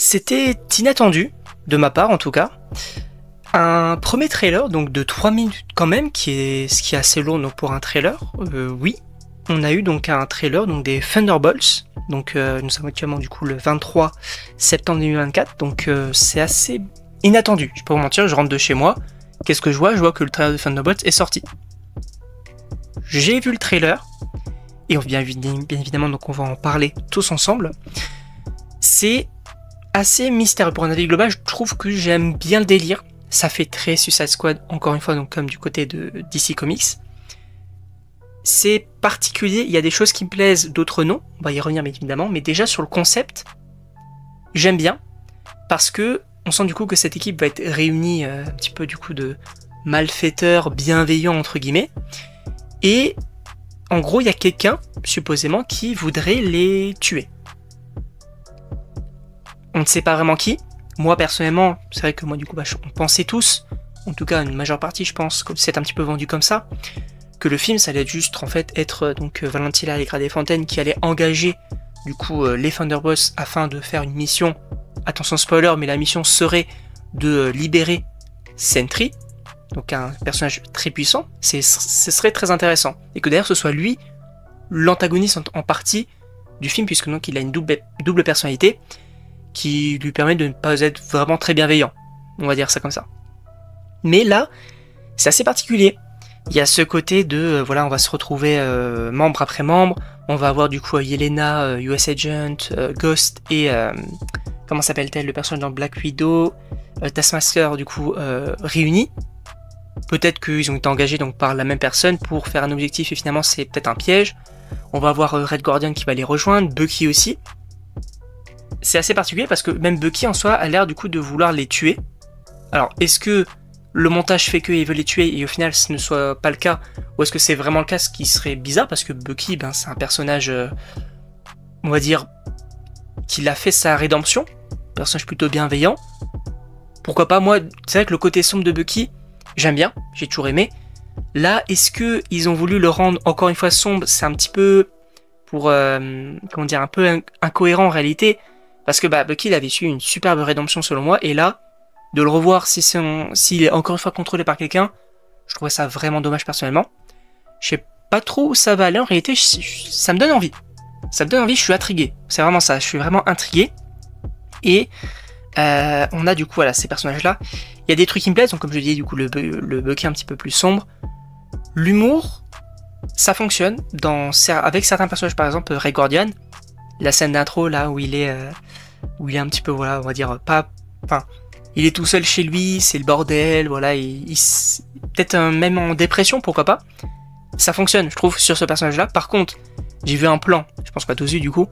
C'était inattendu, de ma part en tout cas. Un premier trailer, donc de 3 minutes quand même, ce qui est assez long donc pour un trailer, oui. On a eu donc un trailer donc des Thunderbolts, donc nous sommes actuellement du coup le 23 septembre 2024, donc c'est assez inattendu. Je vais pas vous mentir, je rentre de chez moi, qu'est-ce que je vois? Je vois que le trailer de Thunderbolts est sorti. J'ai vu le trailer, et bien évidemment donc on va en parler tous ensemble. C'est assez mystérieux pour un avis global, je trouve que j'aime bien le délire. Ça fait très Suicide Squad, encore une fois, donc comme du côté de DC Comics. C'est particulier, il y a des choses qui me plaisent, d'autres non, on va y revenir évidemment, mais déjà sur le concept, j'aime bien, parce que on sent du coup que cette équipe va être réunie un petit peu du coup de malfaiteurs bienveillants entre guillemets, et en gros il y a quelqu'un, supposément, qui voudrait les tuer. On ne sait pas vraiment qui. Moi personnellement, c'est vrai que moi du coup on pensait tous, en tout cas une majeure partie je pense, que c'est un petit peu vendu comme ça, que le film ça allait juste en fait être donc Valentina Allegra Desfontaines qui allait engager du coup les Thunderbolts afin de faire une mission, attention spoiler, mais la mission serait de libérer Sentry, donc un personnage très puissant, ce serait très intéressant, et que d'ailleurs ce soit lui l'antagoniste en partie du film, puisque donc il a une double personnalité, qui lui permet de ne pas être vraiment très bienveillant, on va dire ça comme ça. Mais là, c'est assez particulier. Il y a ce côté de, voilà, on va se retrouver membre après membre, on va avoir du coup Yelena, US Agent, Ghost et, comment s'appelle-t-elle, le personnage dans Black Widow, Taskmaster du coup réunis. Peut-être qu'ils ont été engagés donc par la même personne pour faire un objectif et finalement c'est peut-être un piège. On va avoir Red Guardian qui va les rejoindre, Bucky aussi. C'est assez particulier parce que même Bucky en soi a l'air du coup de vouloir les tuer. Alors est-ce que le montage fait qu'il veut les tuer et au final ce ne soit pas le cas, ou est-ce que c'est vraiment le cas, ce qui serait bizarre parce que Bucky c'est un personnage, on va dire, qu'il a fait sa rédemption, personnage plutôt bienveillant. Pourquoi pas, moi c'est vrai que le côté sombre de Bucky, j'aime bien, j'ai toujours aimé. Là, est-ce que ils ont voulu le rendre encore une fois sombre? C'est un petit peu pour, comment dire, un peu incohérent en réalité. Parce que Bucky il avait su une superbe rédemption selon moi, et là, de le revoir s'il est encore une fois contrôlé par quelqu'un, je trouvais ça vraiment dommage personnellement. Je sais pas trop où ça va aller, en réalité ça me donne envie. Ça me donne envie, je suis intrigué. C'est vraiment ça, je suis vraiment intrigué. Et on a du coup voilà, ces personnages-là. Il y a des trucs qui me plaisent, donc comme je disais, du coup le Bucky un petit peu plus sombre. L'humour, ça fonctionne avec certains personnages, par exemple Ray Guardian. La scène d'intro là où il est un petit peu, voilà, on va dire pas, enfin, il est tout seul chez lui, c'est le bordel, voilà, peut-être même en dépression, pourquoi pas. Ça fonctionne, je trouve, sur ce personnage là. Par contre, j'ai vu un plan, je pense pas tous vu du coup,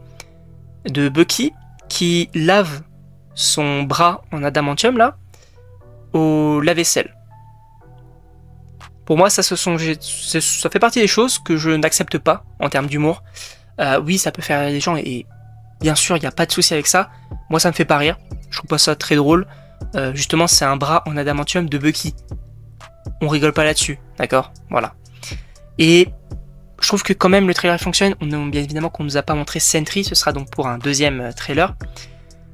de Bucky qui lave son bras en adamantium là au lave-vaisselle. Pour moi ça fait partie des choses que je n'accepte pas en termes d'humour. Oui, ça peut faire rire les gens et bien sûr, il n'y a pas de souci avec ça. Moi, ça me fait pas rire. Je trouve pas ça très drôle. Justement, c'est un bras en adamantium de Bucky. On rigole pas là-dessus, d'accord? Voilà. Et je trouve que quand même le trailer fonctionne. Bien évidemment qu'on nous a pas montré Sentry, ce sera donc pour un deuxième trailer.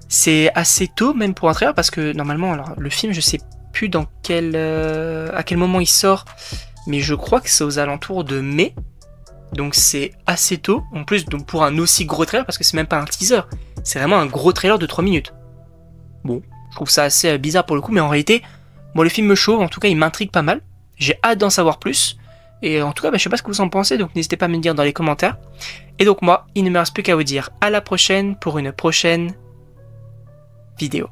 C'est assez tôt même pour un trailer parce que normalement, alors le film, je sais plus à quel moment il sort, mais je crois que c'est aux alentours de mai. Donc c'est assez tôt, en plus donc pour un aussi gros trailer, parce que c'est même pas un teaser, c'est vraiment un gros trailer de 3 minutes. Bon, je trouve ça assez bizarre pour le coup, mais en réalité, moi le film me chauffe, en tout cas il m'intrigue pas mal, j'ai hâte d'en savoir plus, et en tout cas je sais pas ce que vous en pensez, donc n'hésitez pas à me le dire dans les commentaires. Et donc moi, il ne me reste plus qu'à vous dire à la prochaine pour une prochaine vidéo.